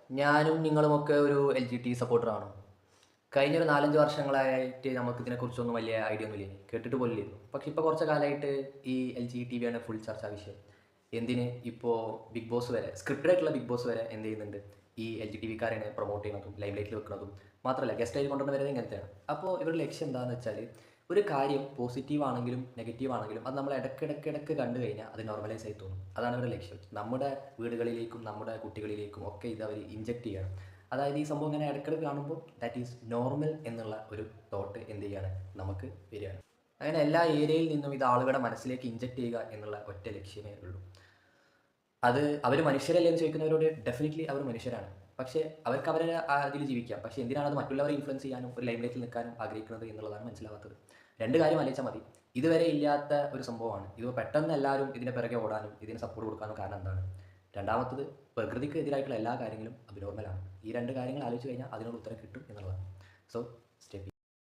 ഞാനും നിങ്ങളുമൊക്കെ ഒരു LGT സപ്പോർട്ടറാണ്. കഴിഞ്ഞൊരു 4, 5 വർഷങ്ങളായിട്ട് നമുക്ക് ഇതിനെക്കുറിച്ചൊന്നും വലിയ ഐഡിയ ഒന്നുമില്ല. കേട്ടിട്ട് പോലുമില്ലായിരുന്നു. പക്ഷേ ഇപ്പോൾ കുറച്ച് കാലമായിട്ട് ഈ LGTV ഫുൾ ചർച്ചാ വിഷയം. എന്തിന് ഇപ്പോൾ ബിഗ് ബോസ് വരെ സ്ക്രിപ്റ്റഡ് ആയിട്ടുള്ള ബിഗ് ബോസ് വരെ എന്ത് ചെയ്യുന്നുണ്ട്, ഈ LGTVക്കാരെയാണ് പ്രൊമോട്ട് ചെയ്യുന്നതും ലൈവ് ലൈറ്റിൽ വെക്കുന്നതും മാത്രമല്ല ഗസ്റ്റായിട്ട് കൊണ്ടുവരുന്ന വരെ ഇങ്ങനത്തെയാണ്. അപ്പോൾ ഇവരുടെ ലക്ഷ്യം എന്താണെന്ന് വെച്ചാൽ ഒരു കാര്യം പോസിറ്റീവ് ആണെങ്കിലും നെഗറ്റീവ് ആണെങ്കിലും അത് നമ്മൾ ഇടയ്ക്കിടയ്ക്ക് കണ്ടു കഴിഞ്ഞാൽ അത് നോർമലൈസ് ആയി തോന്നും. അതാണ് അവരുടെ ലക്ഷ്യം. നമ്മുടെ വീടുകളിലേക്കും നമ്മുടെ കുട്ടികളിലേക്കും ഒക്കെ ഇത് അവർ ഇഞ്ചെക്ട് ചെയ്യണം. അതായത് ഈ സംഭവം ഇങ്ങനെ ഇടയ്ക്കിടയ്ക്ക് കാണുമ്പോൾ ദാറ്റ് ഈസ് നോർമൽ എന്നുള്ള ഒരു തോട്ട് എന്ത് ചെയ്യാണ് നമുക്ക് വരികയാണ്. അങ്ങനെ എല്ലാ ഏരിയയിൽ നിന്നും ഇത് ആളുകളുടെ മനസ്സിലേക്ക് ഇഞ്ചെക്ട് ചെയ്യുക എന്നുള്ള ഒറ്റ ലക്ഷ്യമേ ഉള്ളൂ. അത് അവർ മനുഷ്യരല്ലേ എന്ന് ചോദിക്കുന്നവരോട് ഡെഫിനറ്റ്ലി അവർ മനുഷ്യരാണ്. പക്ഷേ അവർക്ക് അവരെ അതിൽ ജീവിക്കാം. പക്ഷേ എന്തിനാണ് അത് മറ്റുള്ളവരെ ഇൻഫ്ലുവൻസ് ചെയ്യാനും ഒരു ലൈം ലൈറ്റിൽ നിൽക്കാനും ആഗ്രഹിക്കുന്നത് എന്നുള്ളതാണ് മനസ്സിലാവാത്തത്. രണ്ട് കാര്യം ആലോചിച്ചാൽ മതി. ഇതുവരെ ഇല്ലാത്ത ഒരു സംഭവമാണ്. ഇത് പെട്ടെന്ന് എല്ലാവരും ഇതിൻ്റെ പിറകെ ഓടാനും ഇതിന് സപ്പോർട്ട് കൊടുക്കാനും കാരണം എന്താണ്? രണ്ടാമത്തത്, പ്രകൃതിക്ക് എതിരായിട്ടുള്ള എല്ലാ കാര്യങ്ങളും അബ്നോർമലാണ്. ഈ രണ്ട് കാര്യങ്ങൾ ആലോചിച്ച് കഴിഞ്ഞാൽ അതിനുള്ള ഉത്തരം കിട്ടും എന്നുള്ളതാണ്. So stay